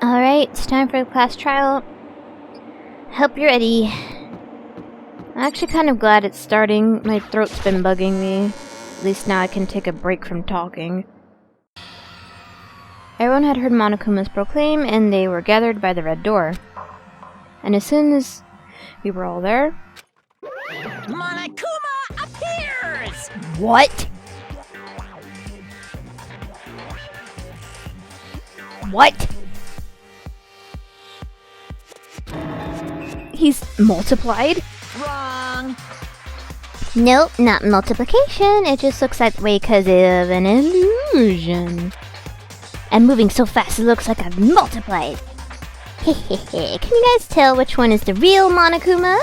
Alright, it's time for the class trial. Hope you're ready. I'm actually kind of glad it's starting. My throat's been bugging me. At least now I can take a break from talking. Everyone had heard Monokuma's proclaim, and they were gathered by the red door. And as soon as we were all there... Monokuma appears! What? What? He's multiplied? Wrong! Nope, not multiplication. It just looks that way because of an illusion. I'm moving so fast it looks like I've multiplied. Hehehe. Can you guys tell which one is the real Monokuma?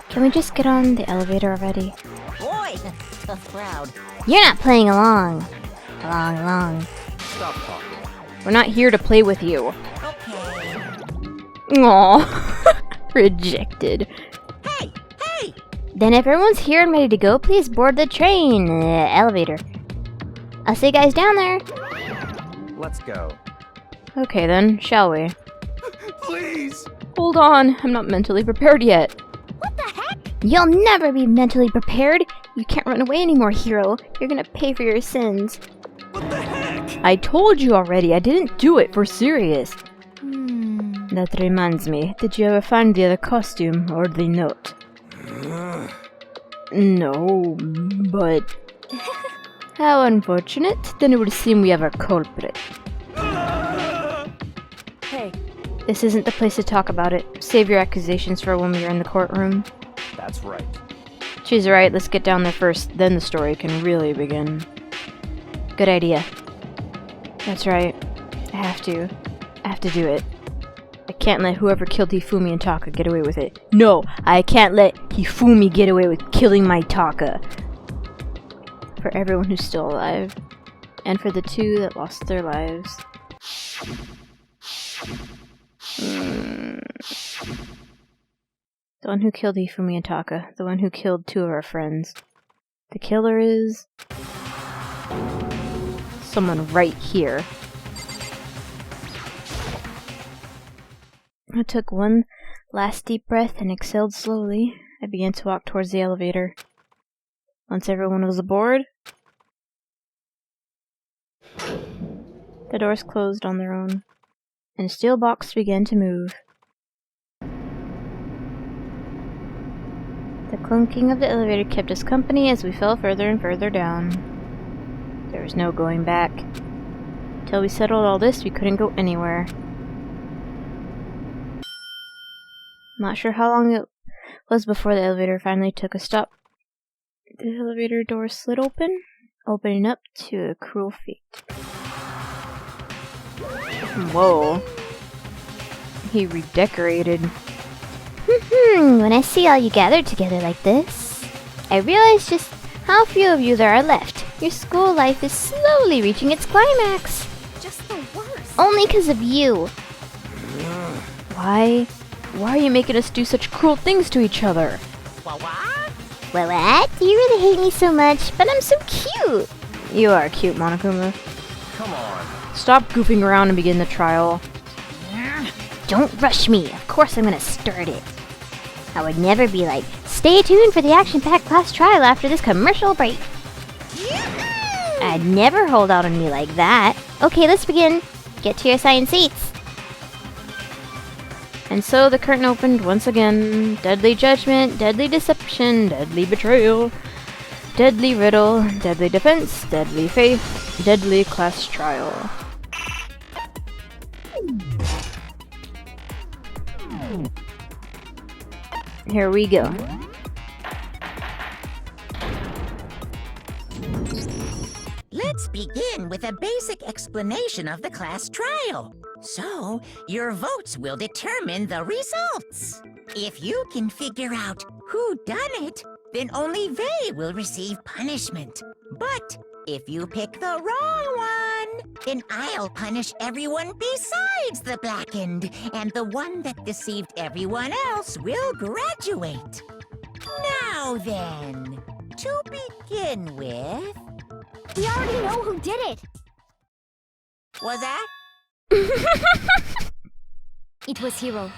Can we just get on the elevator already? Boy, tough crowd. You're not playing along. Along. Stop talking. We're not here to play with you. Okay. Aww. Rejected. Hey! Then if everyone's here and ready to go, please board the train. Elevator. I'll see you guys down there. Let's go. Okay then, shall we? Please! Hold on, I'm not mentally prepared yet. What the heck? You'll never be mentally prepared. You can't run away anymore, hero. You're gonna pay for your sins. What the heck? I told you already, I didn't do it for serious. That reminds me, did you ever find the other costume or the note? No, but... How unfortunate. Then it would seem we have our culprit. Hey, this isn't the place to talk about it. Save your accusations for when we are in the courtroom. That's right. She's right, let's get down there first, then the story can really begin. Good idea. That's right. I have to do it. I can't let whoever killed Hifumi and Taka get away with it. No, I can't let Hifumi get away with killing my Taka. For everyone who's still alive. And for the two that lost their lives. The one who killed Hifumi and Taka. The one who killed two of our friends. The killer is... someone right here. I took one last deep breath and exhaled slowly. I began to walk towards the elevator. Once everyone was aboard, the doors closed on their own, and a steel box began to move. The clunking of the elevator kept us company as we fell further and further down. There was no going back. Till we settled all this, we couldn't go anywhere. I'm not sure how long it was before the elevator finally took a stop. The elevator door slid open, opening up to a cruel fate. Whoa. He redecorated. When I see all you gathered together like this, I realize just how few of you there are left. Your school life is slowly reaching its climax. Just the worst. Only because of you. Why are you making us do such cruel things to each other? What? Well, what? You really hate me so much, but I'm so cute. You are cute, Monokuma. Come on. Stop goofing around and begin the trial. Don't rush me. Of course I'm gonna start it. I would never be like, stay tuned for the action-packed class trial after this commercial break. I'd never hold out on me like that. Okay, let's begin. Get to your assigned seats. And so the curtain opened once again. Deadly judgment, deadly deception, deadly betrayal, deadly riddle, deadly defense, deadly faith, deadly class trial. Here we go. Let's begin with a basic explanation of the class trial. So, your votes will determine the results. If you can figure out who done it, then only they will receive punishment. But if you pick the wrong one, then I'll punish everyone besides the blackened, and the one that deceived everyone else will graduate. Now then, to begin with... We already know who did it. Was that? It was Hiro.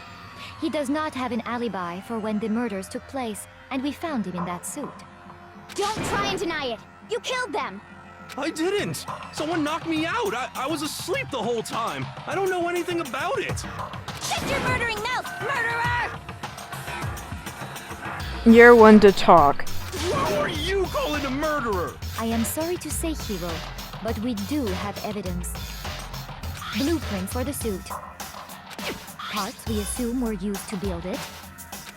He does not have an alibi for when the murders took place, and we found him in that suit. Don't try and deny it! You killed them! I didn't! Someone knocked me out! I was asleep the whole time! I don't know anything about it! Shut your murdering mouth, murderer! You're one to talk. Who are you calling a murderer? I am sorry to say, Hiro, but we do have evidence. Blueprints for the suit. Parts we assume were used to build it.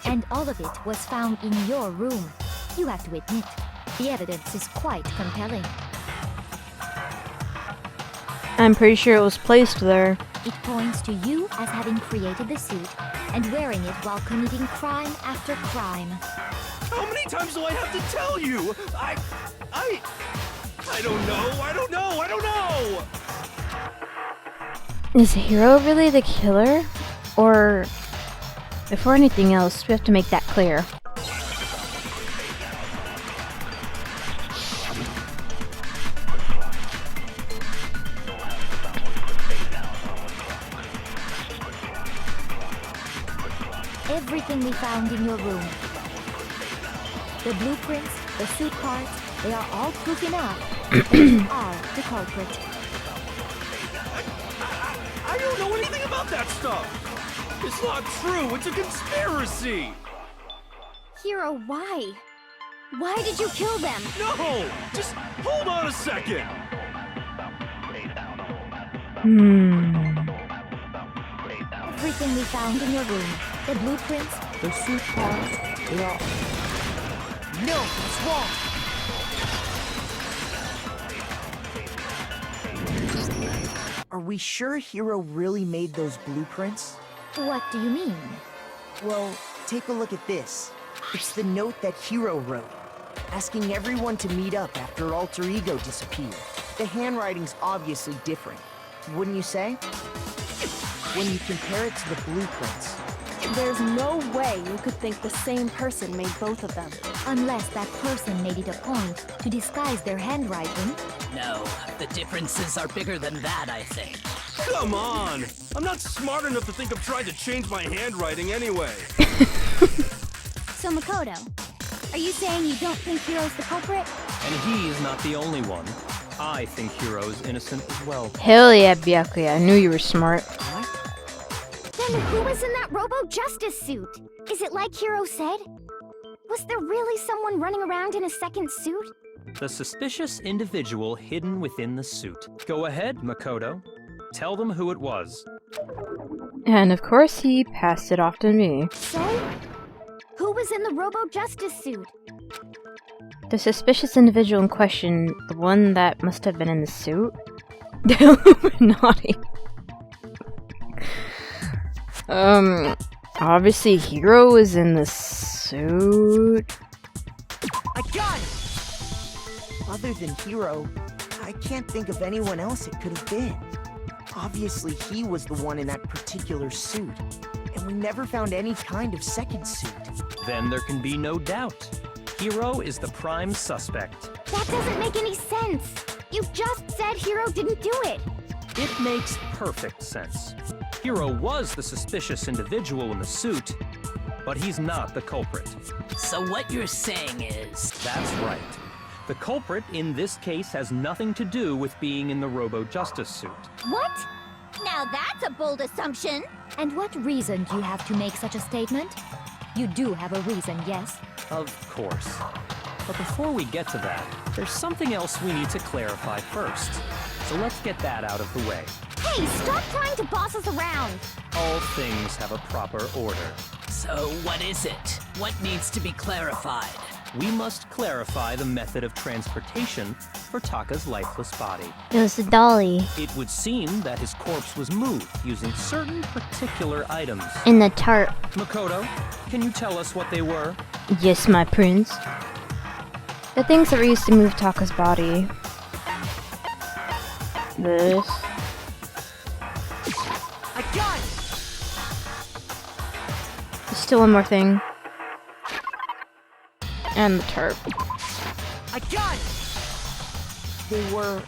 And all of it was found in your room. You have to admit, the evidence is quite compelling. I'm pretty sure it was placed there. It points to you as having created the suit and wearing it while committing crime after crime. How many times do I have to tell you? I don't know! Is Hiro really the killer? Or, before anything else, we have to make that clear. Everything we found in your room. The blueprints, the suit parts, they are all proof enough that you are the culprit. I don't know anything about that stuff! It's not true! It's a conspiracy! Hiro, why? Why did you kill them? No! Just hold on a second! Everything we found in your room, the blueprints, the suit parts, they are... No, it's wrong. Are we sure Hiro really made those blueprints? What do you mean? Well, take a look at this. It's the note that Hiro wrote, asking everyone to meet up after Alter Ego disappeared. The handwriting's obviously different, wouldn't you say? When you compare it to the blueprints. There's no way you could think the same person made both of them. Unless that person made it a point to disguise their handwriting. No, the differences are bigger than that, I think. Come on! I'm not smart enough to think of trying to change my handwriting anyway. So Makoto, are you saying you don't think Hiro's the culprit? And he's not the only one. I think Hiro's innocent as well. Hell yeah, Byakuya, I knew you were smart. Then who was in that Robo-Justice suit? Is it like Hiro said? Was there really someone running around in a second suit? The suspicious individual hidden within the suit. Go ahead, Makoto. Tell them who it was. And of course he passed it off to me. So? Who was in the Robo-Justice suit? The suspicious individual in question, the one that must have been in the suit? The Illuminati. Obviously Hiro was in the suit. I got it! Other than Hiro, I can't think of anyone else it could have been. Obviously he was the one in that particular suit, and we never found any kind of second suit. Then there can be no doubt. Hiro is the prime suspect. That doesn't make any sense. You just said Hiro didn't do it. It makes perfect sense. Hiro was the suspicious individual in the suit, but he's not the culprit. So what you're saying is... That's right. The culprit in this case has nothing to do with being in the Robo-Justice suit. What? Now that's a bold assumption. And what reason do you have to make such a statement? You do have a reason, yes? Of course. But before we get to that, there's something else we need to clarify first. So let's get that out of the way. Hey, stop trying to boss us around. All things have a proper order. So what is it? What needs to be clarified? We must clarify the method of transportation for Taka's lifeless body. It was the dolly. It would seem that his corpse was moved using certain particular items. In the tarp. Makoto, can you tell us what they were? Yes, my prince. The things that were used to move Taka's body. This. I got it! There's still one more thing. And the tarp. I got it! They were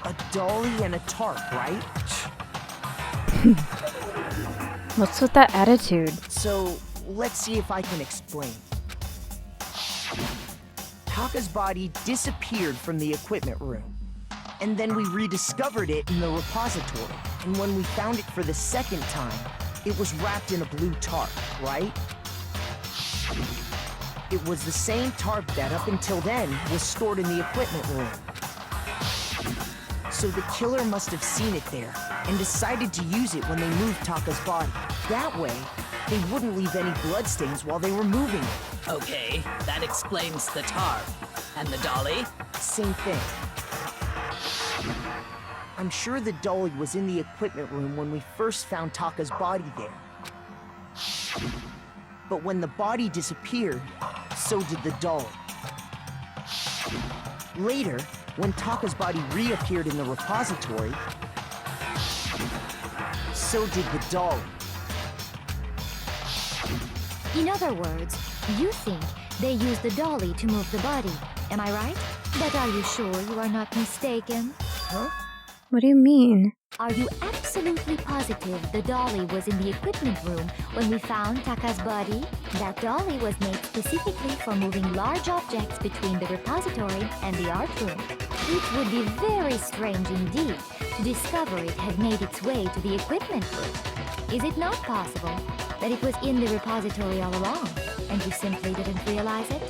a dolly and a tarp, right? What's with that attitude? So, let's see if I can explain. Taka's body disappeared from the equipment room. And then we rediscovered it in the repository. And when we found it for the second time, it was wrapped in a blue tarp, right? It was the same tarp that up until then was stored in the equipment room. So the killer must have seen it there and decided to use it when they moved Taka's body. That way, they wouldn't leave any bloodstains while they were moving it. Okay, that explains the tarp. And the dolly? Same thing. I'm sure the dolly was in the equipment room when we first found Taka's body there. But when the body disappeared, so did the dolly. Later, when Taka's body reappeared in the repository, so did the dolly. In other words, you think they used the dolly to move the body, am I right? But are you sure you are not mistaken? Huh? What do you mean? Are you absolutely positive the dolly was in the equipment room when we found Taka's body? That dolly was made specifically for moving large objects between the repository and the art room. It would be very strange indeed to discover it had made its way to the equipment room. Is it not possible that it was in the repository all along, and you simply didn't realize it?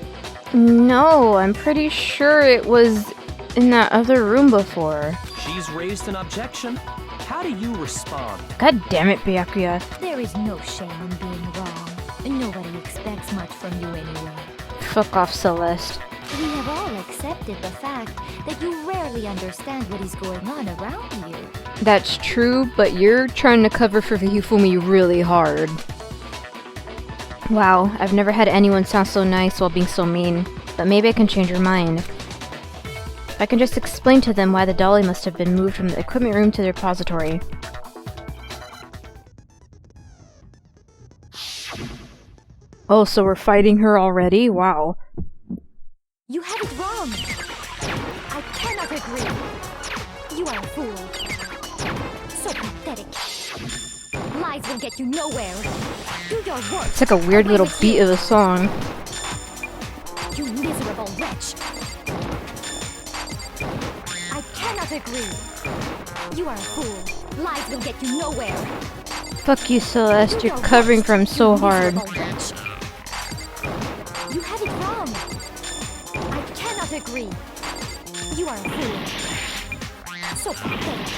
No, I'm pretty sure it was in that other room before. She's raised an objection. How do you respond? God damn it, Byakuya. There is no shame in being wrong. Nobody expects much from you anyway. Fuck off, Celeste. We have all accepted the fact that you rarely understand what is going on around you. That's true, but you're trying to cover for Hifumi really hard. Wow, I've never had anyone sound so nice while being so mean, but maybe I can change your mind. I can just explain to them why the dolly must have been moved from the equipment room to the repository. Oh, so we're fighting her already? Wow. You have it wrong. I cannot agree. You are a fool. So pathetic. Lies will get you nowhere. Do your work. It's like a weird little beat of a song. You miserable wretch. I cannot agree. You are a fool. Lies will get you nowhere. Fuck you, Celeste. You're covering for him so hard. You have it wrong. I cannot agree. You are a fool. So pathetic.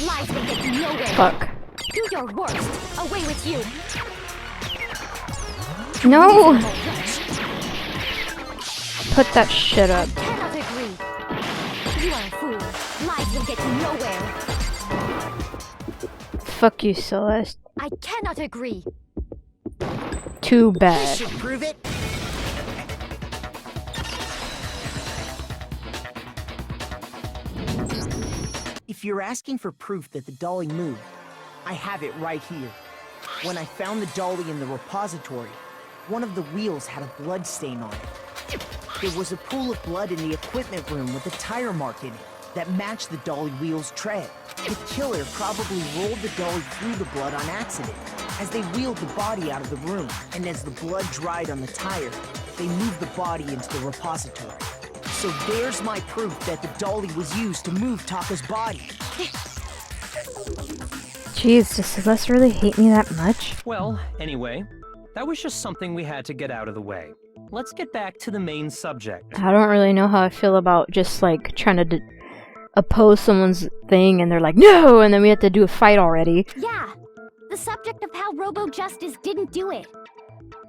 Lies will get you nowhere. Fuck. Do your worst. Away with you. No! Miserable wretch. Put that shit up. Cannot agree. You are a fool. Lies will get you nowhere. Fuck you, Celeste. I cannot agree. Too This bad. should prove it. If you're asking for proof that the dolly moved, I have it right here. When I found the dolly in the repository, one of the wheels had a blood stain on it. There was a pool of blood in the equipment room with a tire mark in it that matched the dolly wheel's tread. The killer probably rolled the dolly through the blood on accident as they wheeled the body out of the room, and as the blood dried on the tire, they moved the body into the repository. So there's my proof that the dolly was used to move Taka's body. Jeez, does Celeste really hate me that much? Well, anyway, that was just something we had to get out of the way. Let's get back to the main subject. I don't really know how I feel about just like trying to oppose someone's thing and they're like, no! And then we have to do a fight already. Yeah, the subject of how Robo Justice didn't do it.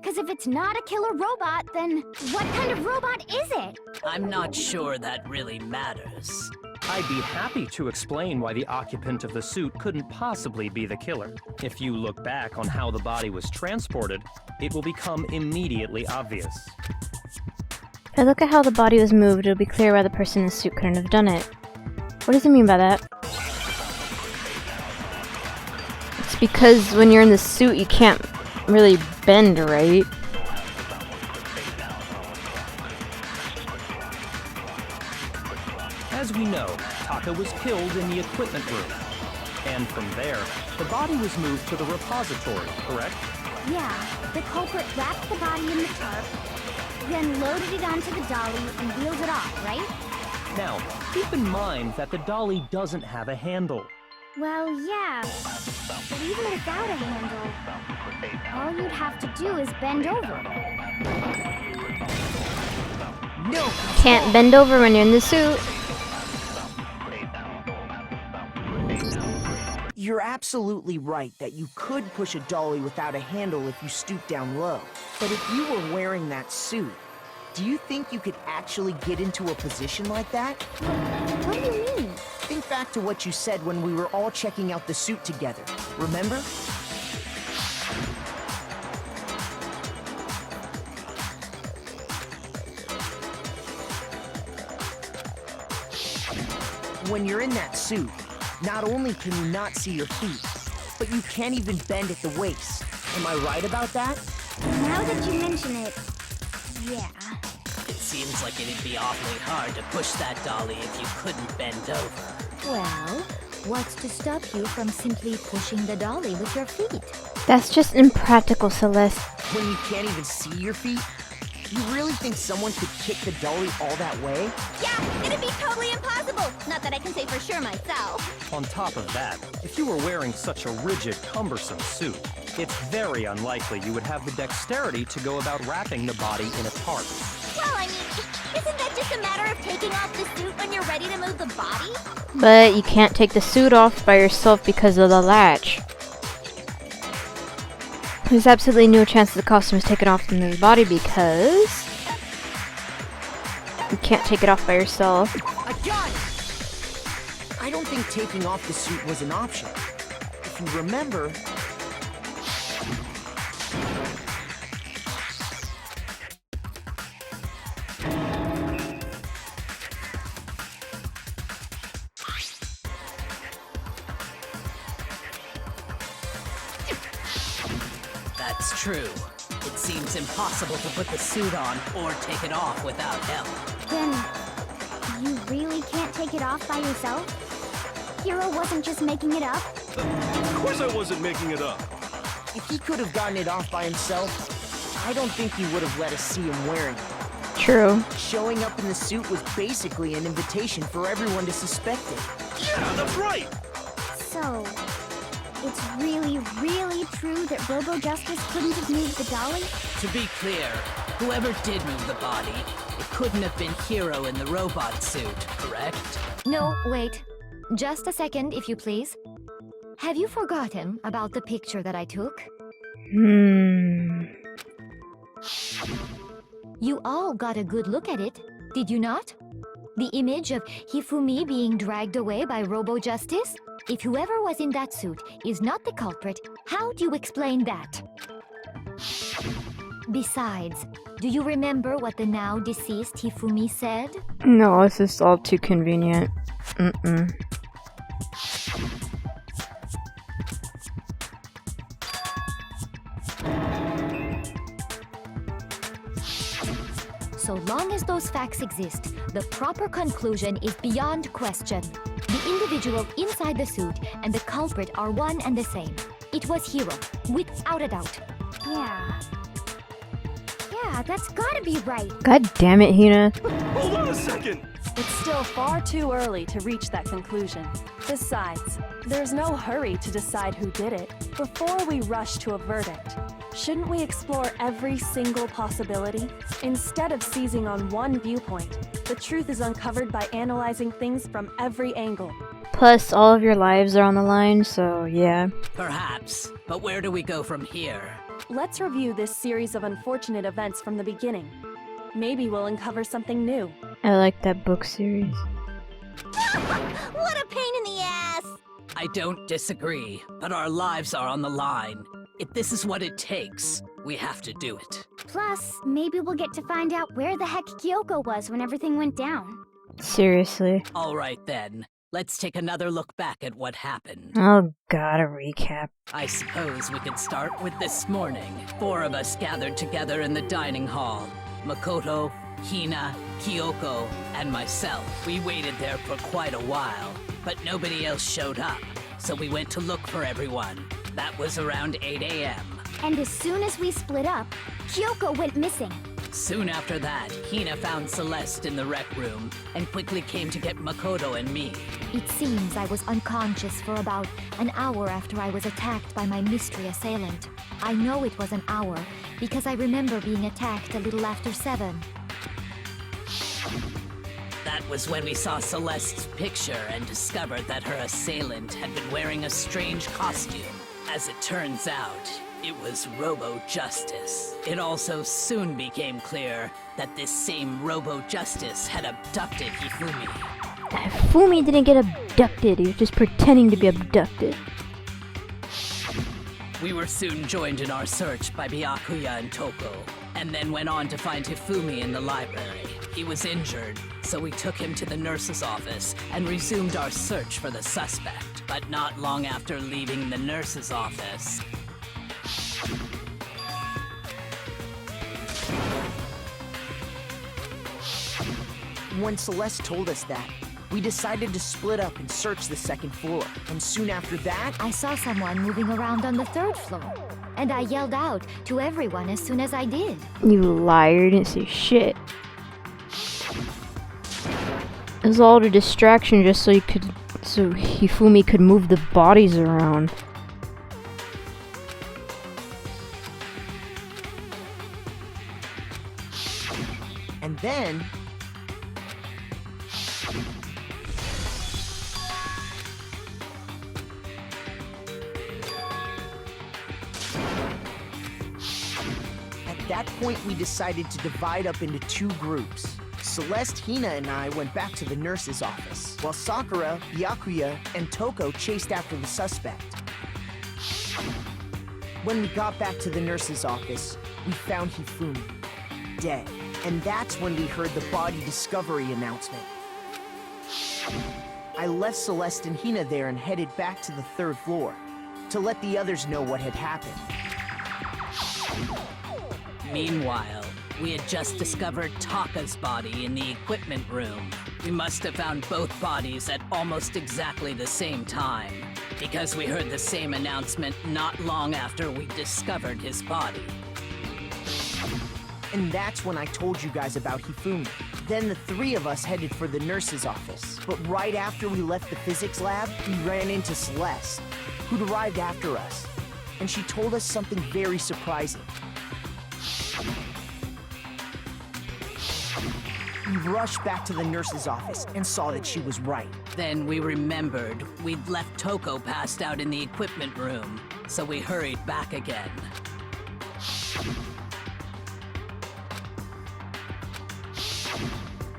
Because if it's not a killer robot, then what kind of robot is it? I'm not sure that really matters. I'd be happy to explain why the occupant of the suit couldn't possibly be the killer. If you look back on how the body was transported, it will become immediately obvious. If I look at how the body was moved, it'll be clear why the person in the suit couldn't have done it. What does he mean by that? It's because when you're in the suit, you can't really bend, right? As we know, Taka was killed in the equipment room. And from there, the body was moved to the repository, correct? Yeah, the culprit wrapped the body in the tarp, then loaded it onto the dolly and wheeled it off, right? Now, keep in mind that the dolly doesn't have a handle. Well, yeah, but even without a handle, all you'd have to do is bend over. No! Can't bend over when you're in the suit. You're absolutely right that you could push a dolly without a handle if you stoop down low. But if you were wearing that suit, do you think you could actually get into a position like that? What do you mean? Think back to what you said when we were all checking out the suit together. Remember? When you're in that suit, not only can you not see your feet, but you can't even bend at the waist. Am I right about that? Now that you mention it, yeah. It seems like it'd be awfully hard to push that dolly if you couldn't bend over. Well, what's to stop you from simply pushing the dolly with your feet? That's just impractical, Celeste. When you can't even see your feet? You really think someone could kick the dolly all that way? Yeah, it'd be totally impossible. Not that I can say for sure myself. On top of that, if you were wearing such a rigid, cumbersome suit, it's very unlikely you would have the dexterity to go about wrapping the body in a tarp. Well, I mean, isn't that just a matter of taking off the suit when you're ready to move the body? But you can't take the suit off by yourself because of the latch. There's absolutely no chance the costume is taken off from the body because you can't take it off by yourself. I got it! I don't think taking off the suit was an option. If you remember... That's true. It seems impossible to put the suit on or take it off without help. Then, you really can't take it off by yourself? Hero wasn't just making it up? Of course I wasn't making it up. If he could have gotten it off by himself, I don't think he would have let us see him wearing it. True. Showing up in the suit was basically an invitation for everyone to suspect it. Yeah, that's right. So, it's really, really true that Robo Justice couldn't have moved the dolly? To be clear, whoever did move the body, it couldn't have been Hero in the robot suit, correct? No, wait. Just a second, if you please. Have you forgotten about the picture that I took? You all got a good look at it, did you not? The image of Hifumi being dragged away by Robo Justice? If whoever was in that suit is not the culprit, how do you explain that? Besides, do you remember what the now deceased Hifumi said? No, this is all too convenient. So long as those facts exist, the proper conclusion is beyond question. The individual inside the suit and the culprit are one and the same. It was Hero, without a doubt. Yeah. Yeah, that's gotta be right. God damn it, Hina. Hold on a second. It's still far too early to reach that conclusion. Besides, there's no hurry to decide who did it. Before we rush to a verdict, shouldn't we explore every single possibility? Instead of seizing on one viewpoint, the truth is uncovered by analyzing things from every angle. Plus, all of your lives are on the line, so yeah. Perhaps, but where do we go from here? Let's review this series of unfortunate events from the beginning. Maybe we'll uncover something new. I like that book series. What a pain in the ass! I don't disagree, but our lives are on the line. If this is what it takes, we have to do it. Plus, maybe we'll get to find out where the heck Kyoko was when everything went down. Seriously. All right then, let's take another look back at what happened. Oh god, a recap. I suppose we could start with this morning. 4 of us gathered together in the dining hall. Makoto, Hina, Kyoko, and myself. We waited there for quite a while, but nobody else showed up. so we went to look for everyone. That was around 8 a.m. And as soon as we split up, Kyoko went missing. Soon after that, Hina found Celeste in the rec room and quickly came to get Makoto and me. It seems I was unconscious for about an hour after I was attacked by my mystery assailant. I know it was an hour because I remember being attacked a little after 7. That was when we saw Celeste's picture and discovered that her assailant had been wearing a strange costume. As it turns out, it was Robo-Justice. It also soon became clear that this same Robo-Justice had abducted Hifumi. Hifumi didn't get abducted, he was just pretending to be abducted. We were soon joined in our search by Byakuya and Toko, and then went on to find Hifumi in the library. He was injured, so we took him to the nurse's office and resumed our search for the suspect. But not long after leaving the nurse's office, When Celeste told us that, we decided to split up and search the 2nd floor. And soon after that, I saw someone moving around on the 3rd floor, and I yelled out to everyone as soon as I did. You liar, you didn't say shit. It was all a distraction just so Hifumi could move the bodies around. and then... At that point, we decided to divide up into 2 groups. Celeste, Hina, and I went back to the nurse's office, while Sakura, Byakuya, and Toko chased after the suspect. When we got back to the nurse's office, we found Hifumi, dead. And that's when we heard the body discovery announcement. I left Celeste and Hina there and headed back to the 3rd floor, to let the others know what had happened. Meanwhile, we had just discovered Taka's body in the equipment room. We must have found both bodies at almost exactly the same time, because we heard the same announcement not long after we discovered his body. And that's when I told you guys about Hifumi. Then the 3 of us headed for the nurse's office. But right after we left the physics lab, we ran into Celeste, who'd arrived after us. And she told us something very surprising. We rushed back to the nurse's office and saw that she was right. Then we remembered we'd left Toko passed out in the equipment room, so we hurried back again.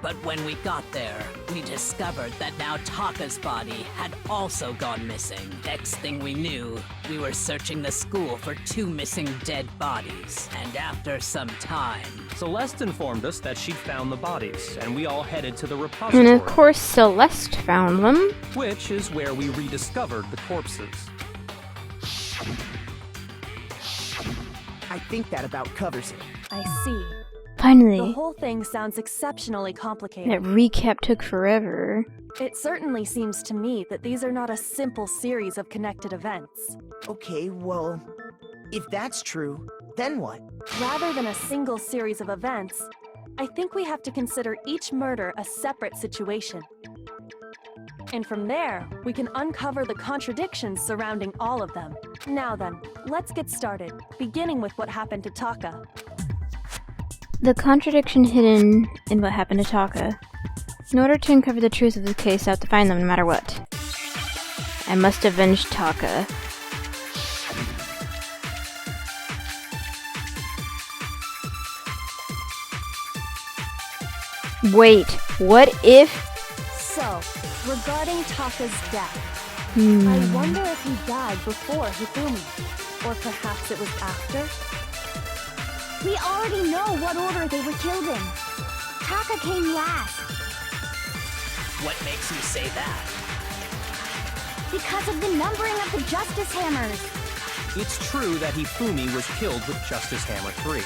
But when we got there, we discovered that now Taka's body had also gone missing. Next thing we knew, we were searching the school for 2 missing dead bodies. And after some time... Celeste informed us that she'd found the bodies, and we all headed to the repository. And of course Celeste found them. Which is where we rediscovered the corpses. I think that about covers it. I see. Finally. The whole thing sounds exceptionally complicated. That recap took forever. It certainly seems to me that these are not a simple series of connected events. Okay, well, if that's true, then what? Rather than a single series of events, I think we have to consider each murder a separate situation. And from there, we can uncover the contradictions surrounding all of them. Now then, let's get started, beginning with what happened to Taka. The contradiction hidden in what happened to Taka. In order to uncover the truth of the case, I have to find them no matter what. I must avenge Taka. Wait, what if... So, regarding Taka's death, I wonder if he died before Hifumi, or perhaps it was after? We already know what order they were killed in. Taka came last. What makes you say that? Because of the numbering of the Justice Hammers. It's true that Hifumi was killed with Justice Hammer 3,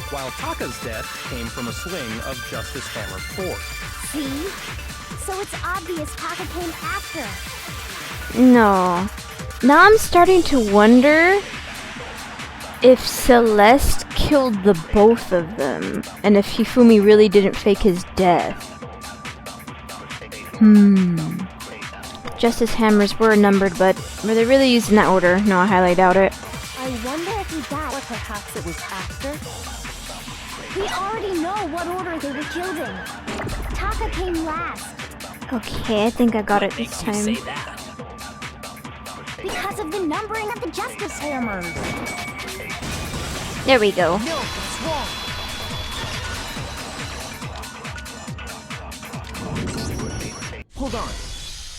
while Taka's death came from a sling of Justice Hammer 4. See? So it's obvious Taka came after. No. Now I'm starting to wonder if Celeste killed the both of them, and if Hifumi really didn't fake his death. Justice hammers were numbered, but were they really used in that order? No, I highly doubt it. I wonder if he died, or perhaps it was after? We already know what order they were killed in. Taka came last. Okay, I think I got it this Makes you time. say that. Because of the numbering of the Justice Hammers. There we go. No, it's wrong. Hold on.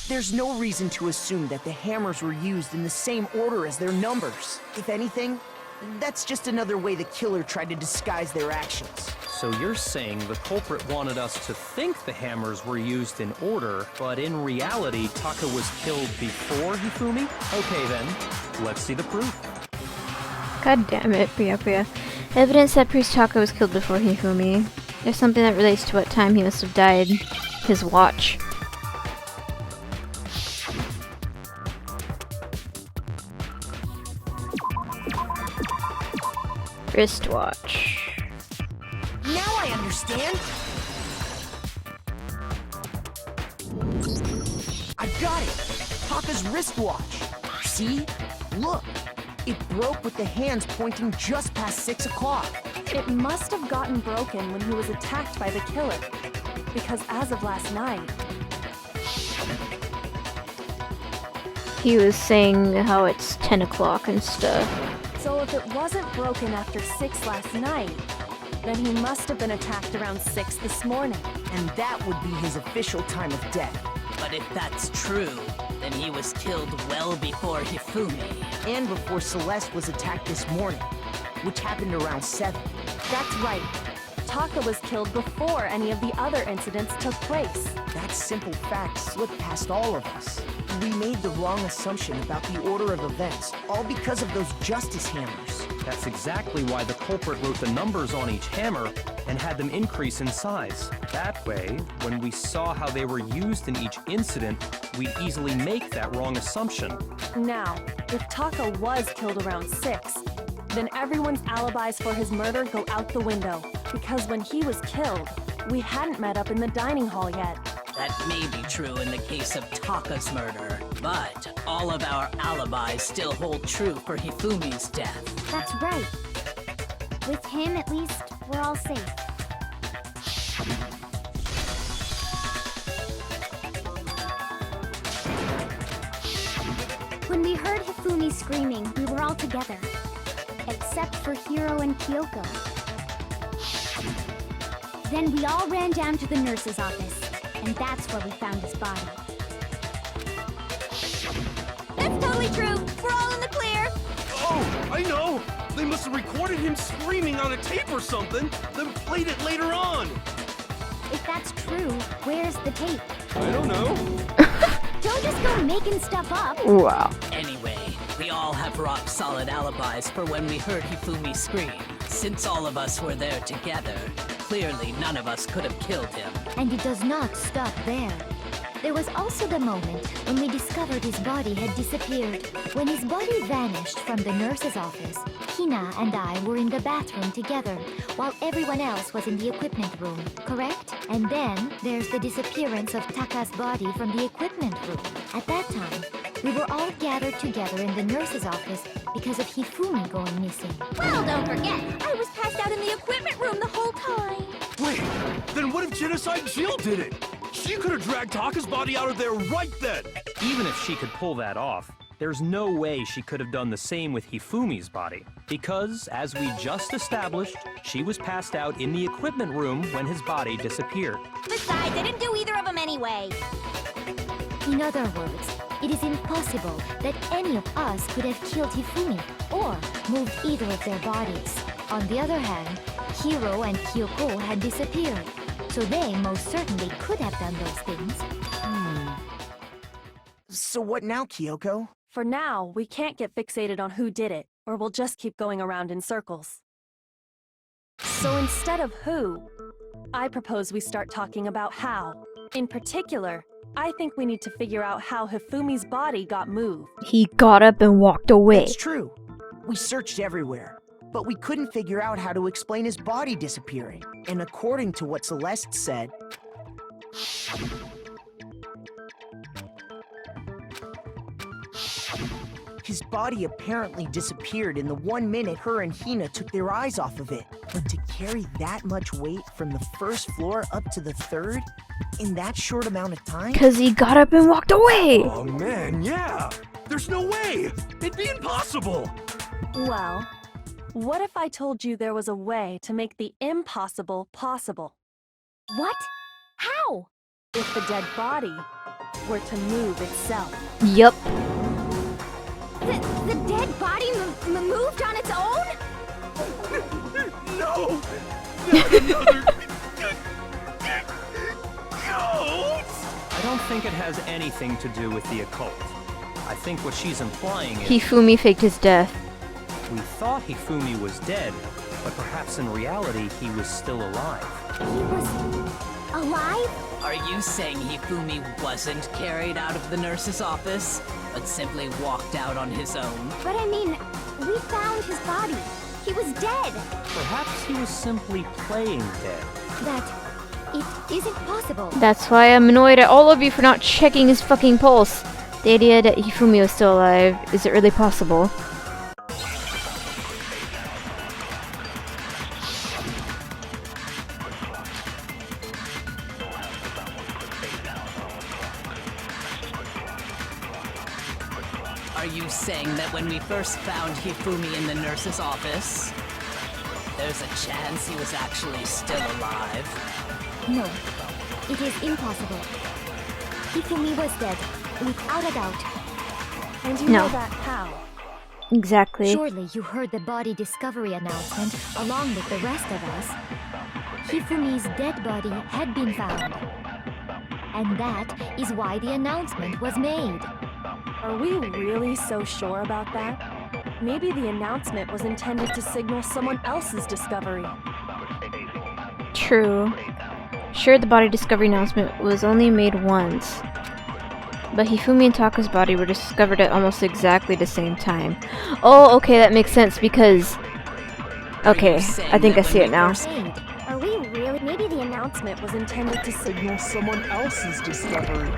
There's no reason to assume that the hammers were used in the same order as their numbers. If anything, that's just another way the killer tried to disguise their actions. So you're saying the culprit wanted us to think the hammers were used in order, but in reality, Taka was killed before Hifumi? Okay then, let's see the proof. God damn it, Byakuya. Evidence that proves Taka was killed before Hifumi. There's something that relates to what time he must have died. His watch. Wristwatch. Now I understand. I got it. Taka's wristwatch. See? Look. It broke with the hands pointing just past 6 o'clock. It must have gotten broken when he was attacked by the killer. Because as of last night, He was saying how it's 10 o'clock and stuff. so if it wasn't broken after 6 last night, then he must have been attacked around 6 this morning. And that would be his official time of death. But if that's true, then he was killed well before Hifumi. And before Celeste was attacked this morning, which happened around 7. That's right. Taka was killed before any of the other incidents took place. That simple fact slipped past all of us. We made the wrong assumption about the order of events, all because of those justice hammers. That's exactly why the culprit wrote the numbers on each hammer and had them increase in size. That way, when we saw how they were used in each incident, we'd easily make that wrong assumption. Now, if Taka was killed around 6, then everyone's alibis for his murder go out the window. Because when he was killed, we hadn't met up in the dining hall yet. That may be true in the case of Taka's murder, but all of our alibis still hold true for Hifumi's death. That's right. With him, at least, we're all safe. When we heard Hifumi screaming, we were all together. Except for Hiro and Kyoko. Then we all ran down to the nurse's office, and that's where we found his body. That's totally true. We're all in the clear. Oh, I know! They must have recorded him screaming on a tape or something, then played it later on! If that's true, where's the tape? I don't know. Don't just go making stuff up. Wow. Anyway, we all have rock-solid alibis for when we heard Hifumi scream. Since all of us were there together, clearly none of us could have killed him. And it does not stop there. There was also the moment when we discovered his body had disappeared. When his body vanished from the nurse's office, Hina and I were in the bathroom together, while everyone else was in the equipment room, correct? And then there's the disappearance of Taka's body from the equipment room. At that time, we were all gathered together in the nurse's office because of Hifumi going missing. Well, don't forget, I was passed out in the equipment room the whole time. Wait, then what if Genocide Jill did it? She could have dragged Taka's body out of there right then! Even if she could pull that off, there's no way she could have done the same with Hifumi's body. Because, as we just established, she was passed out in the equipment room when his body disappeared. Besides, I didn't do either of them anyway. In other words, it is impossible that any of us could have killed Hifumi or moved either of their bodies. On the other hand, Hiro and Kyoko had disappeared, so they most certainly could have done those things. So what now, Kyoko? For now, we can't get fixated on who did it, or we'll just keep going around in circles. So instead of who, I propose we start talking about how. In particular, I think we need to figure out how Hifumi's body got moved. He got up and walked away. It's true. We searched everywhere, but we couldn't figure out how to explain his body disappearing. And according to what Celeste said, his body apparently disappeared in the 1 minute her and Hina took their eyes off of it. But to carry that much weight from the first floor up to the third in that short amount of time? Because he got up and walked away. Oh man, yeah! There's no way! It'd be impossible! Well, what if I told you there was a way to make the impossible possible? What? How? If the dead body were to move itself. Yup. The dead body moved on its own? No! Not another... ghost! I don't think it has anything to do with the occult. I think what she's implying is Hifumi faked his death. we thought Hifumi was dead, but perhaps in reality he was still alive. He was alive? Are you saying Hifumi wasn't carried out of the nurse's office, but simply walked out on his own? But I mean, we found his body. He was dead. Perhaps he was simply playing dead. That it isn't possible. That's why I'm annoyed at all of you for not checking his fucking pulse. The idea that Hifumi was still alive, is it really possible? Are you saying that when we first found Hifumi in the nurse's office, there's a chance he was actually still alive? No, it is impossible. Hifumi was dead, without a doubt. And you No. know that how? Exactly. Surely you heard the body discovery announcement along with the rest of us. Hifumi's dead body had been found. And that is why the announcement was made. Are we really so sure about that? Maybe the announcement was intended to signal someone else's discovery. True. Sure, the body discovery announcement was only made once. But Hifumi and Taka's body were discovered at almost exactly the same time. Oh, okay, that makes sense because... Okay, I think I see it now. Made. Are we really? Maybe the announcement was intended to signal someone else's discovery.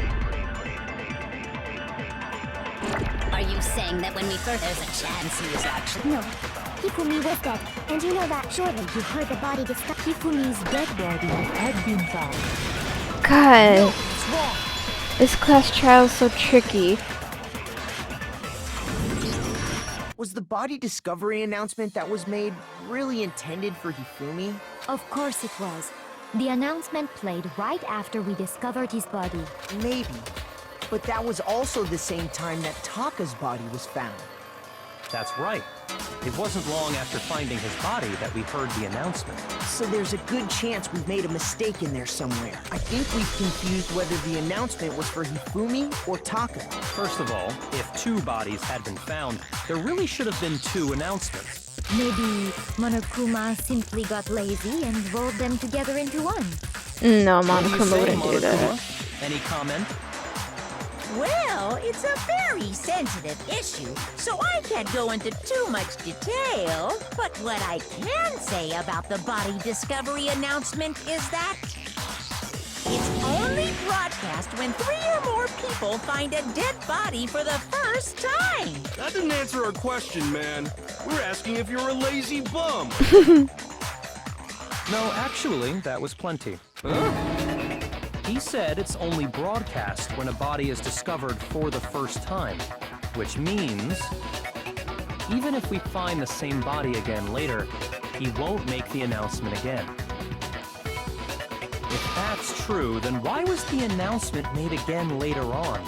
Are you saying that when we first... There's a chance he was actually... No, Hifumi was dead. And you know that surely you heard the body discovery. Hifumi's dead body had been found. God, this class trial is so tricky. was the body discovery announcement that was made really intended for Hifumi? Of course it was. The announcement played right after we discovered his body. Maybe. But that was also the same time that Taka's body was found. That's right. It wasn't long after finding his body that we heard the announcement. So there's a good chance we've made a mistake in there somewhere. I think we've confused whether the announcement was for Hifumi or Taka. First of all, if 2 bodies had been found, there really should have been 2 announcements. Maybe Monokuma simply got lazy and rolled them together into one. No, What do you Monokuma say, wouldn't do that. Monokuma? Any comment? Well, it's a very sensitive issue, so I can't go into too much detail. But what I can say about the body discovery announcement is that it's only broadcast when 3 or more people find a dead body for the first time. That didn't answer our question, man. We're asking if you're a lazy bum. No, actually, that was plenty. He said it's only broadcast when a body is discovered for the first time, which means even if we find the same body again later, he won't make the announcement again. If that's true, then why was the announcement made again later on?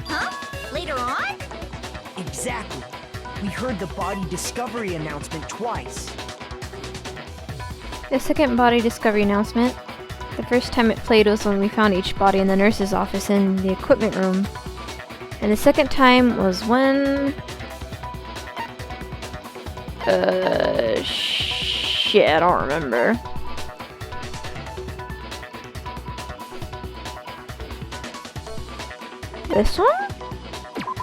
Huh? Later on? Exactly. We heard the body discovery announcement twice. The second body discovery announcement, the first time it played was when we found each body in the nurse's office in the equipment room. And the second time was when... shit, I don't remember. This one?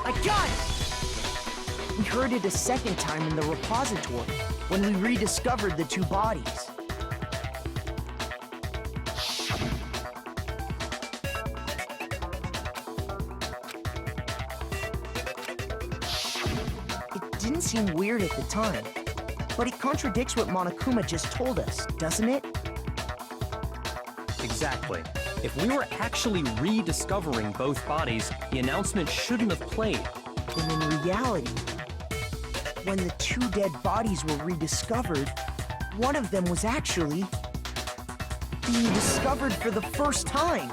I got it! We heard it a second time in the repository when we rediscovered the two bodies. It didn't seem weird at the time, but it contradicts what Monokuma just told us, doesn't it? Exactly. If we were actually rediscovering both bodies, the announcement shouldn't have played. And in reality, when the two dead bodies were rediscovered, one of them was actually being discovered for the first time.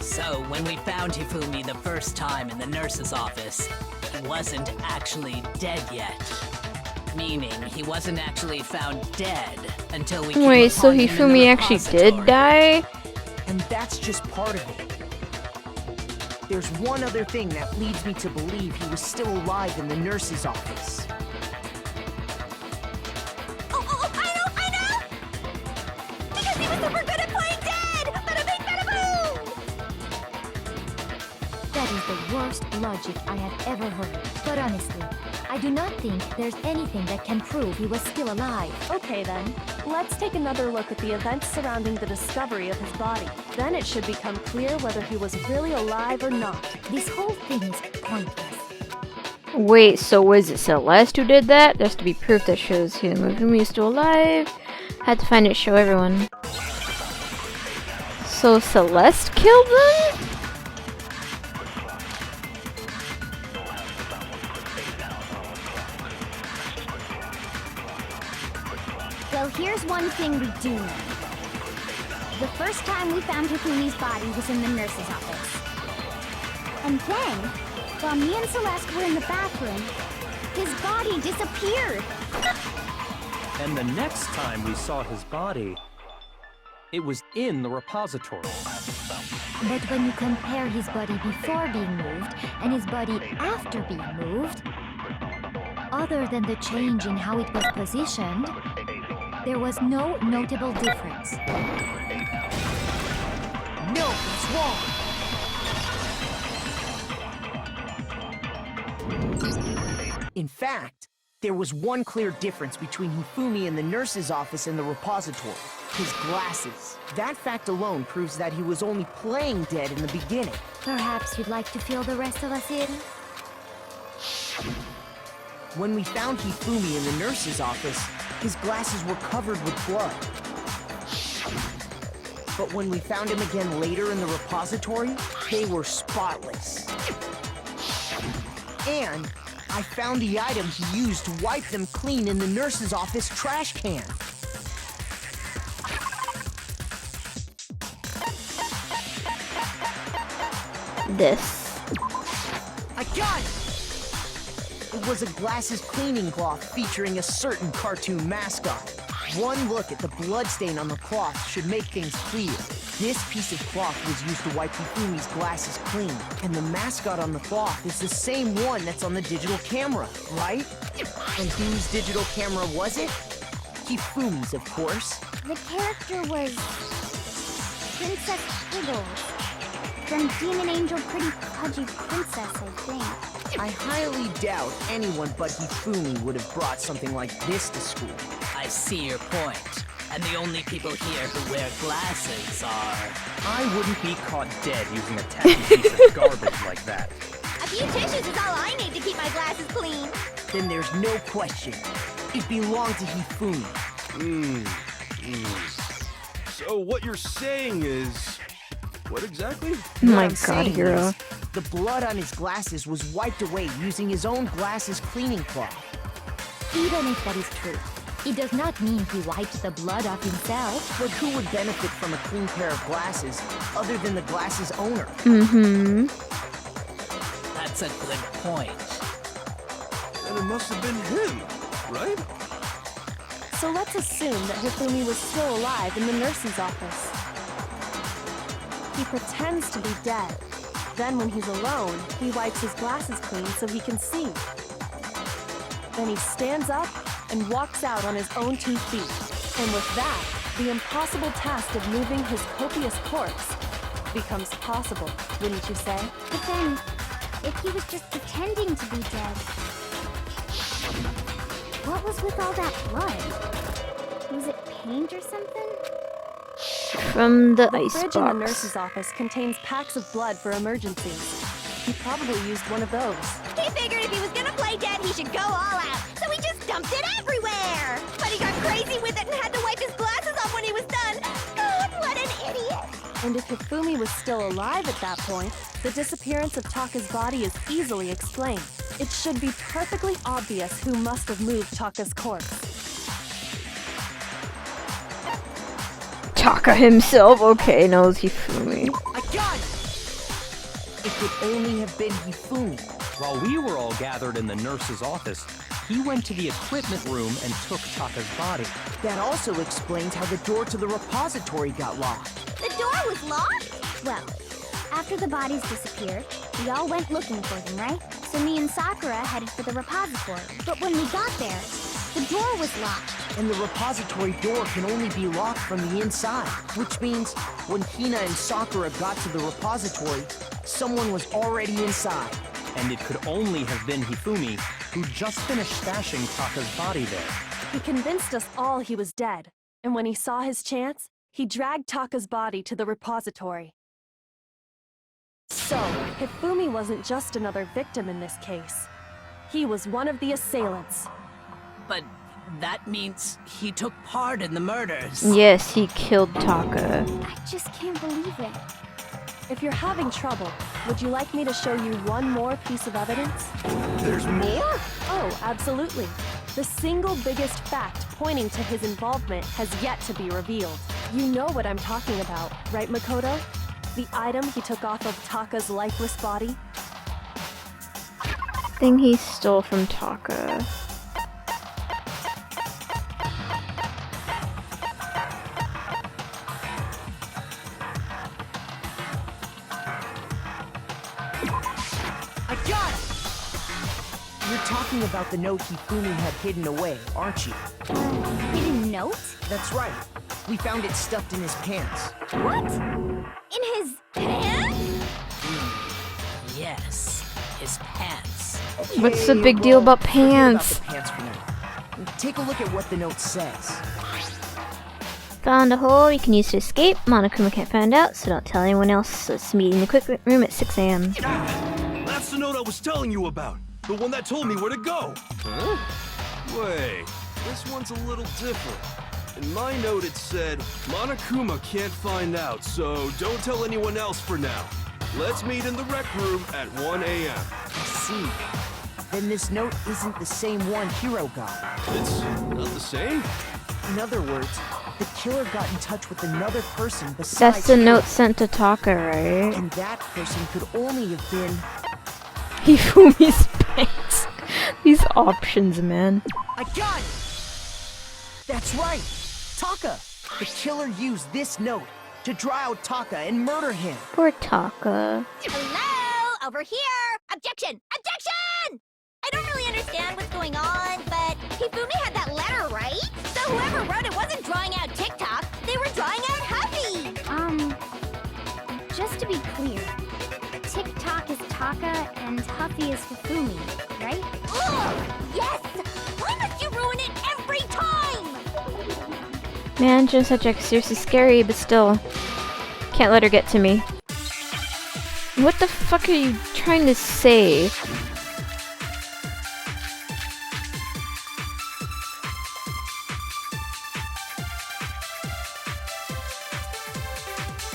So, when we found Hifumi the first time in the nurse's office, he wasn't actually dead yet. Meaning, he wasn't actually found dead until we came Wait, so upon him in the Hifumi actually did repository. die? And that's just part of it. There's one other thing that leads me to believe he was still alive in the nurse's office. Oh, I know! Because he was super good at playing dead! Bada bing, bada boom! That is the worst logic I have ever heard. But honestly, I do not think there's anything that can prove he was still alive. Okay then, let's take another look at the events surrounding the discovery of his body. Then it should become clear whether he was really alive or not. This whole thing is pointless. Wait, so was it Celeste who did that? There's to be proof that shows Hifumi is still alive. Had to find it, show everyone. So Celeste killed them? Well, here's one thing we do know. The first time we found Hifumi's body was in the nurse's office. And then, while me and Celeste were in the bathroom, his body disappeared. And the next time we saw his body, it was in the repository. But when you compare his body before being moved and his body after being moved, other than the change in how it was positioned, there was no notable difference. No, it's wrong! In fact, there was one clear difference between Hifumi in the nurse's office and the repository. His glasses. That fact alone proves that he was only playing dead in the beginning. Perhaps you'd like to fill the rest of us in? When we found Hifumi in the nurse's office, his glasses were covered with blood. But when we found him again later in the repository, they were spotless. And I found the item he used to wipe them clean in the nurse's office trash can. This. I got it! It was a glasses cleaning cloth featuring a certain cartoon mascot. One look at the bloodstain on the cloth should make things clear. This piece of cloth was used to wipe Hifumi's glasses clean, and the mascot on the cloth is the same one that's on the digital camera, right? And whose digital camera was it? Hifumi's, of course. The character was Princess Piggles from Demon Angel Pretty Pudgy Princess, I think. I highly doubt anyone but Hifumi would have brought something like this to school. I see your point. And the only people here who wear glasses are... I wouldn't be caught dead using a tacky piece of garbage like that. A few tissues is all I need to keep my glasses clean. Then there's no question. It belonged to Hifumi. So what you're saying is... What exactly? Oh What my I'm god, saying Hero. is, the blood on his glasses was wiped away using his own glasses cleaning cloth. Even if that is true, it does not mean he wiped the blood off himself. But who would benefit from a clean pair of glasses other than the glasses owner? Mm-hmm. That's a good point. And it must have been him, right? So let's assume that Hifumi was still alive in the nurse's office. He pretends to be dead. Then when he's alone, he wipes his glasses clean so he can see. Then he stands up and walks out on his own 2 feet. And with that, the impossible task of moving his copious corpse, becomes possible, wouldn't you say? But then, if he was just pretending to be dead, what was with all that blood? Was it paint or something? From the The ice fridge in the box. nurse's office contains packs of blood for emergencies. He probably used one of those. He figured if he was gonna play dead, he should go all out. So he just dumped it everywhere. But he got crazy with it and had to wipe his glasses off when he was done. God, what an idiot. And if Hifumi was still alive at that point, the disappearance of Taka's body is easily explained. It should be perfectly obvious who must have moved Taka's corpse. Taka himself? Okay, knows Hifumi. I got it! It could only have been Hifumi. While we were all gathered in the nurse's office, he went to the equipment room and took Taka's body. That also explains how the door to the repository got locked. The door was locked? Well, after the bodies disappeared, we all went looking for them, right? So me and Sakura headed for the repository. But when we got there, the door was locked. And the repository door can only be locked from the inside, which means when Hina and Sakura got to the repository, someone was already inside. And it could only have been Hifumi, who'd just finished stashing Taka's body there. He convinced us all he was dead, and when he saw his chance, he dragged Taka's body to the repository. So, Hifumi wasn't just another victim in this case. He was one of the assailants. But that means he took part in the murders. Yes, he killed Taka. I just can't believe it. If you're having trouble, would you like me to show you one more piece of evidence? There's more? Oh, absolutely. The single biggest fact pointing to his involvement has yet to be revealed. You know what I'm talking about, right, Makoto? The item he took off of Taka's lifeless body? Thing he stole from Taka. I got it! You're talking about the note Hifumi had hidden away, aren't you? Hidden note? That's right. We found it stuffed in his pants. What? In his pants? Yes, his pants. What's the big deal about forget about pants? the pants for now. Take a look at what the note says. Found a hole we can use to escape. Monokuma can't find out, so don't tell anyone else. Let's meet in the equipment room at 6 a.m. That's the note I was telling you about. The one that told me where to go. Huh? Wait, this one's a little different. In my note it said, Monokuma can't find out, so don't tell anyone else for now. Let's meet in the rec room at 1 a.m. I see. Then this note isn't the same one Hiro got. It's not the same? In other words, the killer got in touch with another person besides That's the Hiro, note sent to Taka, right? and that person could only have been... Hifumi's pants. These options, man. I got it! That's right! Taka! The killer used this note to draw out Taka and murder him. Poor Taka. Hello? Over here! Objection! Objection! I don't really understand what's going on, but Hifumi had that letter, right? So whoever wrote it wasn't drawing out TikTok, they were drawing out Huffy! Just to be clear, TikTok is Taka and Huffy is Hifumi, right? Ugh! Yes! Why must you ruin it every time? Man, Jin subject seriously scary, but still. Can't let her get to me. What the fuck are you trying to say?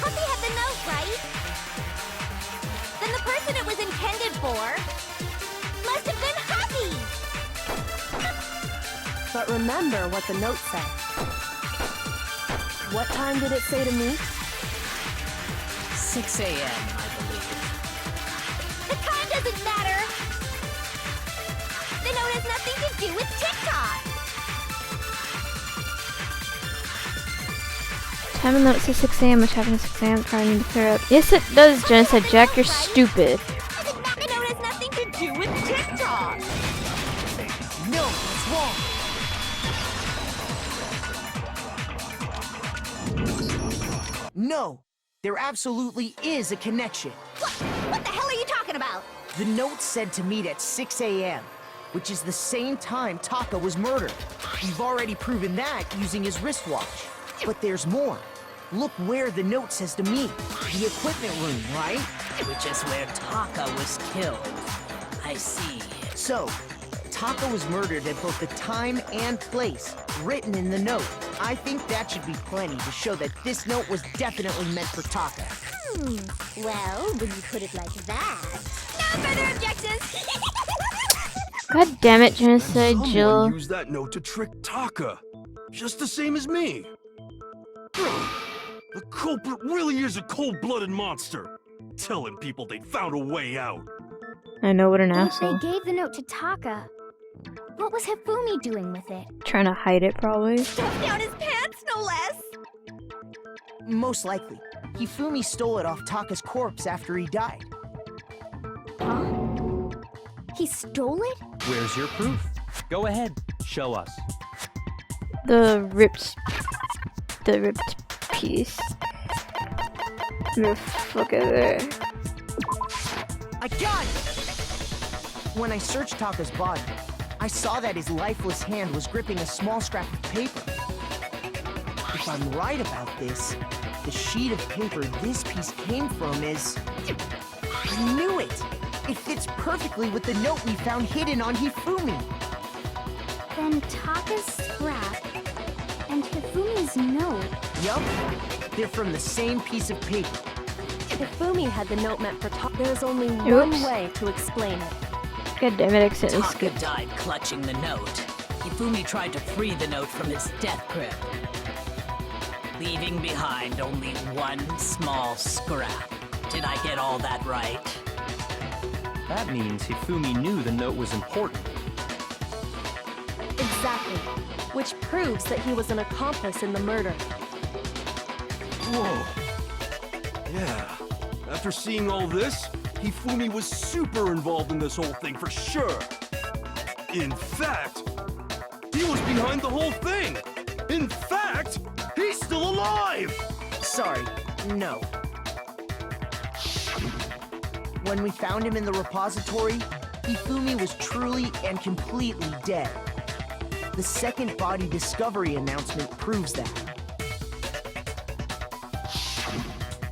Huffy had the note, right? Then the person it was intended for must have been Huffy! But remember what the note said. What time did it say to meet? 6 a.m., I believe. The time doesn't matter! The note has nothing to do with TikTok! Time of note says 6 a.m. Which happened at 6 a.m. Trying to clear up. Yes, it does, Jen said. Jack, you're stupid. The note has nothing to do with TikTok! No, it's wrong. No, There absolutely is a connection. What the hell are you talking about? The note said to meet at 6 a.m., which is the same time Taka was murdered. We've already proven that using his wristwatch. But there's more. Look where the note says to meet. The equipment room, right? Which is where Taka was killed. I see. So, Taka was murdered at both the time and place written in the note. I think that should be plenty to show that this note was definitely meant for Taka. Well, when you put it like that... No further objections! God damn it, Genocide Jill. Someone used that note to trick Taka, just the same as me. The culprit really is a cold-blooded monster, telling people they found a way out. I know, what an If asshole. they gave the note to Taka, what was Hifumi doing with it? Trying to hide it, probably. Stuffed down his pants, no less! Most likely, Hifumi stole it off Taka's corpse after he died. Huh? He stole it? Where's your proof? Go ahead, show us. The ripped piece. The fuck is it? I got it! When I searched Taka's body, I saw that his lifeless hand was gripping a small scrap of paper. If I'm right about this, the sheet of paper this piece came from is... I knew it! It fits perfectly with the note we found hidden on Hifumi. Then Taka's scrap and Hifumi's note. Yup, they're from the same piece of paper. Hifumi had the note meant for Taka. There's only one Oops. way to explain it. God damn it, accidentally Taka skipped. died clutching the note. Hifumi tried to free the note from his death grip, leaving behind only one small scrap. Did I get all that right? That means Hifumi knew the note was important. Exactly. Which proves that he was an accomplice in the murder. Whoa. Yeah. After seeing all this, Hifumi was super involved in this whole thing for sure. In fact, he was behind the whole thing. In fact, he's still alive! Sorry, no. When we found him in the repository, Hifumi was truly and completely dead. The second body discovery announcement proves that.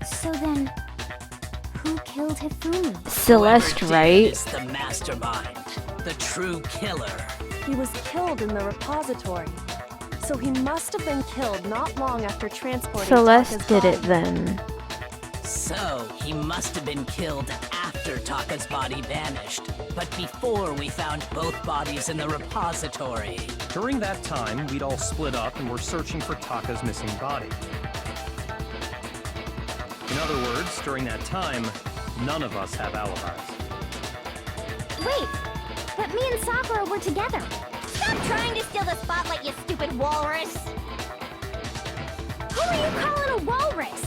So then, who killed Hifumi? Celeste, Whoever did right? is the mastermind, the true killer. He was killed in the repository. So he must have been killed not long after transporting Celeste Taka's did it body. then. So, he must have been killed after Taka's body vanished, but before we found both bodies in the repository. During that time, we'd all split up and were searching for Taka's missing body. In other words, during that time, none of us have alibis. Wait, but me and Sakura were together. Stop trying to steal the spotlight, you stupid walrus! Who are you calling a walrus?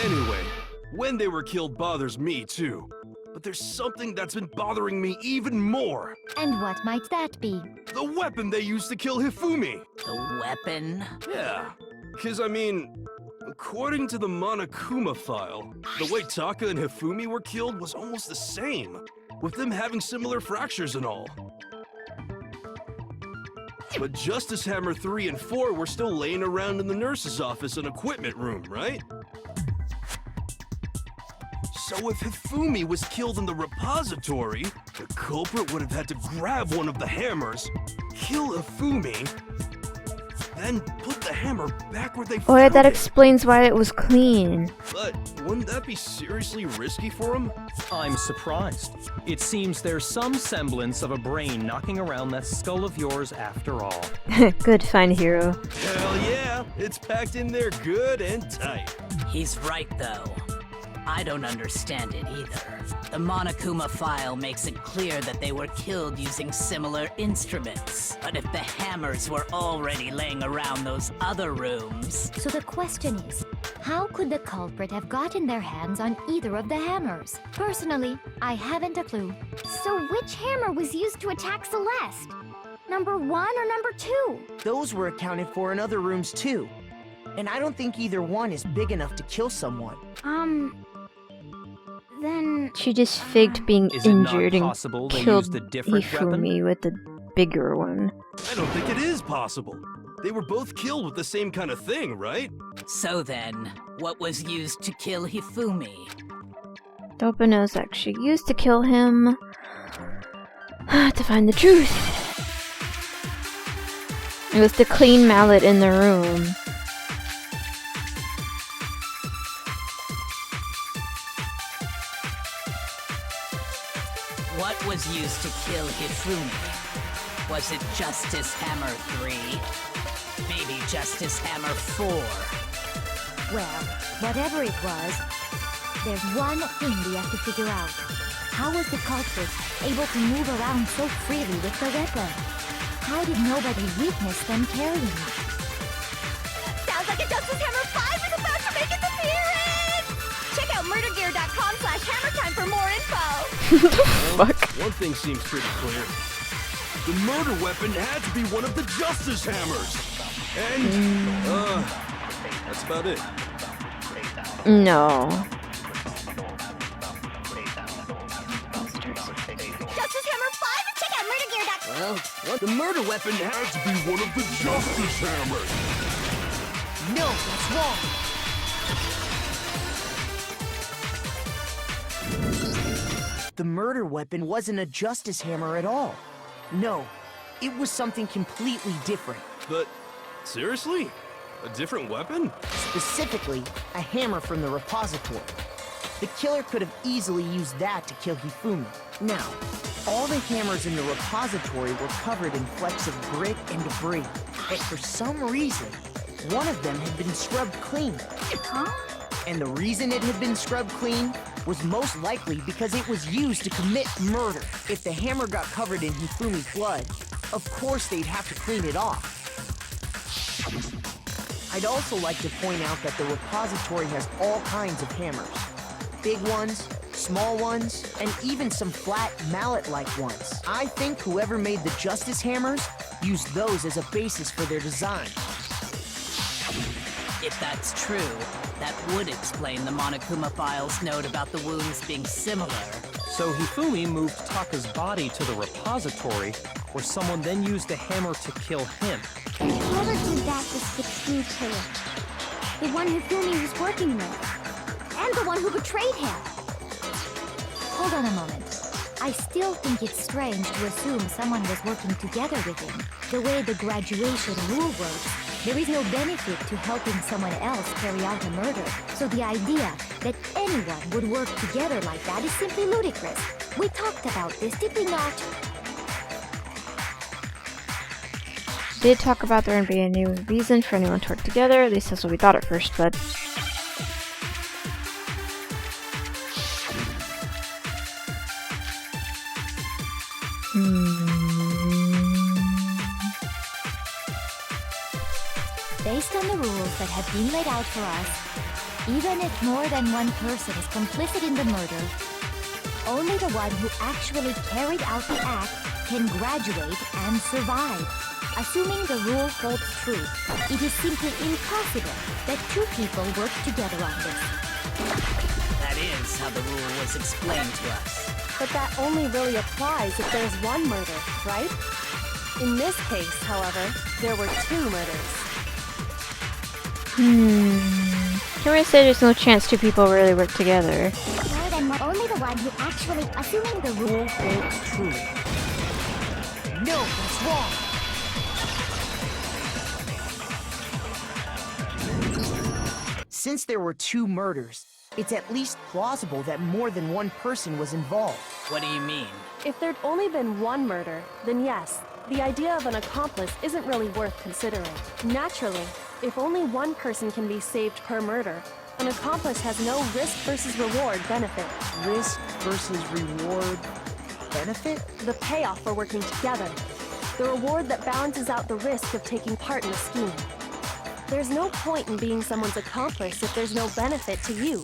Anyway, when they were killed bothers me too. But there's something that's been bothering me even more. And what might that be? The weapon they used to kill Hifumi. The weapon? Yeah, because I mean, according to the Monokuma file, the way Taka and Hifumi were killed was almost the same, with them having similar fractures and all. But Justice Hammer 3 and 4 were still laying around in the nurse's office and equipment room, right? So if Hifumi was killed in the repository, the culprit would have had to grab one of the hammers, kill Hifumi, then put the hammer back where they Oh yeah, found that it. explains why it was clean. But wouldn't that be seriously risky for him? I'm surprised. It seems there's some semblance of a brain knocking around that skull of yours after all. Good find, hero. Hell yeah, it's packed in there good and tight. He's right, though. I don't understand it either. The Monokuma file makes it clear that they were killed using similar instruments. But if the hammers were already laying around those other rooms... So the question is, how could the culprit have gotten their hands on either of the hammers? Personally, I haven't a clue. So which hammer was used to attack Celeste? Number 1 or number 2? Those were accounted for in other rooms too. And I don't think either one is big enough to kill someone. Then... She just faked being Is it not injured and possible they killed used a different Hifumi with the bigger one. I don't think it is possible. They were both killed with the same kind of thing, right? So then, what was used to kill Hifumi? The open nose actually used to kill him. To find the truth. It was the clean mallet in the room. What was used to kill Hifumi? Was it Justice Hammer 3? Maybe Justice Hammer 4? Well, whatever it was, there's one thing we have to figure out. How was the culprit able to move around so freely with the weapon? How did nobody witness them carrying it? Sounds like a Justice Hammer 5 is about to make its appearance! Check out murdergear.com/hammertime for more info! Fuck. One thing seems pretty clear. The murder weapon had to be one of the Justice Hammers. And, that's about it. No. Justice Hammer 5 and check out murdergear.com! Well, the murder weapon had to be one of the Justice Hammers. No, that's wrong. The murder weapon wasn't a justice hammer at all. No, it was something completely different. But, seriously? A different weapon? Specifically, a hammer from the repository. The killer could have easily used that to kill Hifumi. Now, all the hammers in the repository were covered in flecks of grit and debris. But for some reason, one of them had been scrubbed clean. Huh? And the reason it had been scrubbed clean was most likely because it was used to commit murder. If the hammer got covered in Hifumi's blood, of course they'd have to clean it off. I'd also like to point out that the repository has all kinds of hammers. Big ones, small ones, and even some flat mallet-like ones. I think whoever made the Justice Hammers used those as a basis for their design. If that's true, that would explain the Monokuma Files note about the wounds being similar. So Hifumi moved Taka's body to the repository, where someone then used the hammer to kill him. Whoever did that was the true killer. The one Hifumi was working with. And the one who betrayed him. Hold on a moment. I still think it's strange to assume someone was working together with him. The way the graduation rule works, there is no benefit to helping someone else carry out a murder. So the idea that anyone would work together like that is simply ludicrous. We talked about this, did we not? Did talk about there being a new reason for anyone to work together, at least that's what we thought at first, but... Based on the rules that have been laid out for us, even if more than one person is complicit in the murder, only the one who actually carried out the act can graduate and survive. Assuming the rule holds true, it is simply impossible that two people work together on this. That is how the rule was explained to us. But that only really applies if there's one murder, right? In this case, however, there were two murders. Can we say there's no chance two people really work together? More than one, only the one who actually, assuming the rule Holds true. No, that's wrong. Since there were two murders, it's at least plausible that more than one person was involved. What do you mean? If there'd only been one murder, then yes, the idea of an accomplice isn't really worth considering. Naturally, if only one person can be saved per murder, an accomplice has no risk versus reward benefit. Risk versus reward benefit? The payoff for working together. The reward that balances out the risk of taking part in a scheme. There's no point in being someone's accomplice if there's no benefit to you.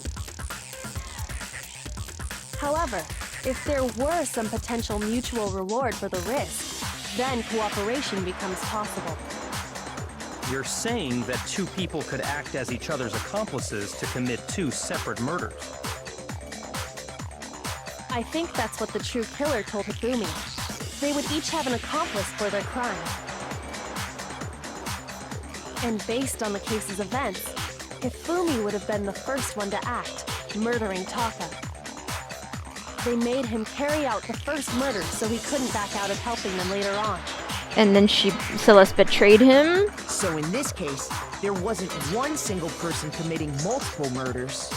However, if there were some potential mutual reward for the risk, then cooperation becomes possible. You're saying that two people could act as each other's accomplices to commit two separate murders. I think that's what the true killer told Hifumi. They would each have an accomplice for their crime. And based on the case's events, Hifumi would have been the first one to act, murdering Taka. They made him carry out the first murder so he couldn't back out of helping them later on. And then Celeste betrayed him? So in this case, there wasn't one single person committing multiple murders.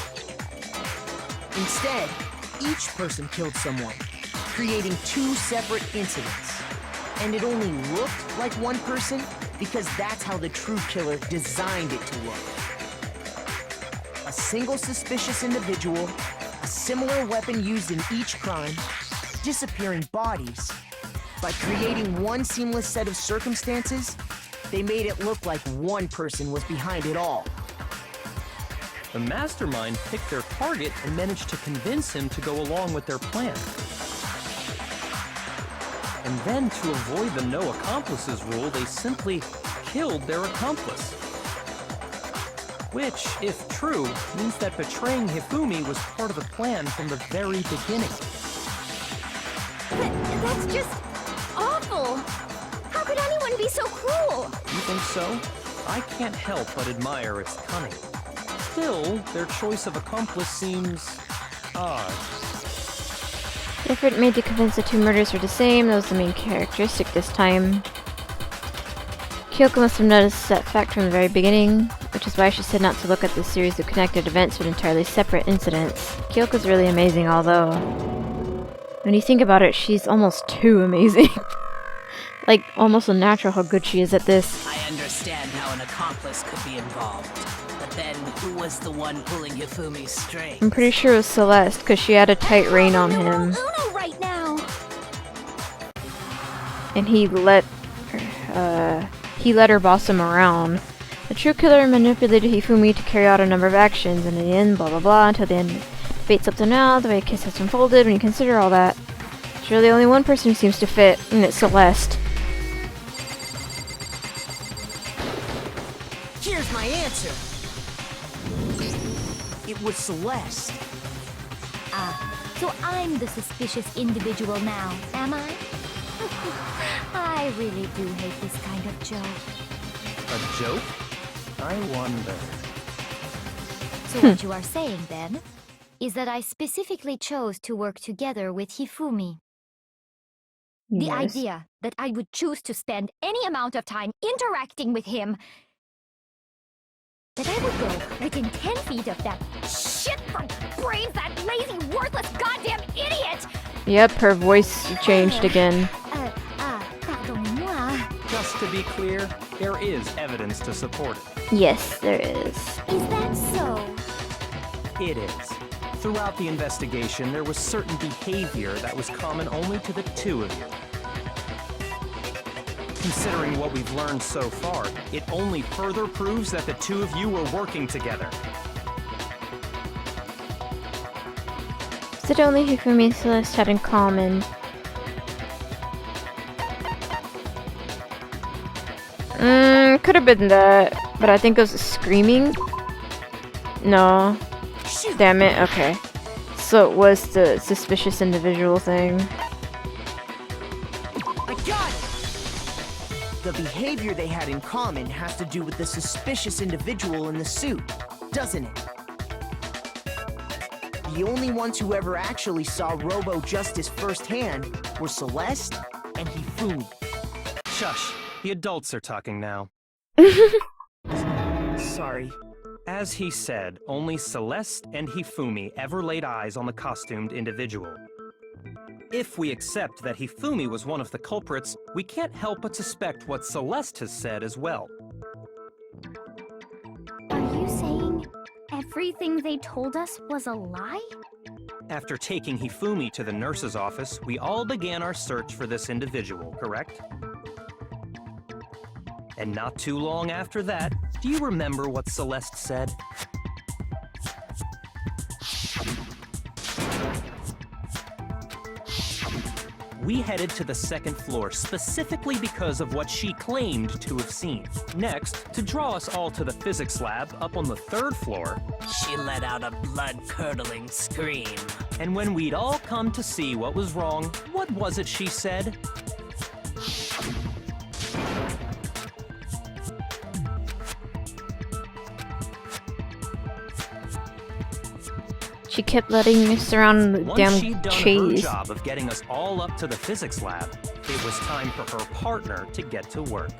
Instead, each person killed someone, creating two separate incidents. And it only looked like one person because that's how the true killer designed it to look. A single suspicious individual, a similar weapon used in each crime, disappearing bodies. By creating one seamless set of circumstances, they made it look like one person was behind it all. The mastermind picked their target and managed to convince him to go along with their plan. And then, to avoid the no accomplices rule, they simply killed their accomplice. Which, if true, means that betraying Hifumi was part of the plan from the very beginning. That's just awful! How could anyone be so cruel? You think so? I can't help but admire its cunning. Still, their choice of accomplice seems odd. The effort made to convince the two murders were the same. That was the main characteristic this time. Kyoko must have noticed that fact from the very beginning, which is why she said not to look at this series of connected events with entirely separate incidents. Kyoko's really amazing, although when you think about it, she's almost too amazing. Like, almost unnatural how good she is at this. I understand how an accomplice could be involved. But then, who was the one pulling Hifumi's strings? I'm pretty sure it was Celeste, because she had a tight rein on him. Uno right now. And he let her boss him around. The true killer manipulated Hifumi to carry out a number of actions, and in the end, blah blah blah, until the end. Fate's up to now, the way Kiss has unfolded, when you consider all that. There's really only one person who seems to fit, and it's Celeste. Here's my answer. It was Celeste. So I'm the suspicious individual now, am I? I really do hate this kind of joke. A joke? I wonder. So what you are saying, then, is that I specifically chose to work together with Hifumi. The Yes. idea that I would choose to spend any amount of time interacting with him, that I would go within 10 feet of that shit for brains, that lazy, worthless, goddamn idiot! Yep, her voice changed again. Pardonnez-moi. Just to be clear, there is evidence to support it. Yes, there is. Is that so? It is. Throughout the investigation, there was certain behavior that was common only to the two of you. Considering what we've learned so far, it only further proves that the two of you were working together. Is it only Hifumi and Celeste had in common? Could have been that, but I think it was screaming. No. Damn it, okay. So it was the suspicious individual thing. I got it! The behavior they had in common has to do with the suspicious individual in the suit, doesn't it? The only ones who ever actually saw Robo Justice firsthand were Celeste and Hifumi. Shush, the adults are talking now. Sorry. As he said, only Celeste and Hifumi ever laid eyes on the costumed individual. If we accept that Hifumi was one of the culprits, we can't help but suspect what Celeste has said as well. Are you saying everything they told us was a lie? After taking Hifumi to the nurse's office, we all began our search for this individual, correct? And not too long after that, do you remember what Celeste said? we headed to the second floor specifically because of what she claimed to have seen. Next, to draw us all to the physics lab up on the third floor, She let out a blood-curdling scream. and when we'd all come to see what was wrong, what was it she said? She kept letting us around the Once damn she'd done her chase. job of getting us all up to the physics lab, it was time for her partner to get to work.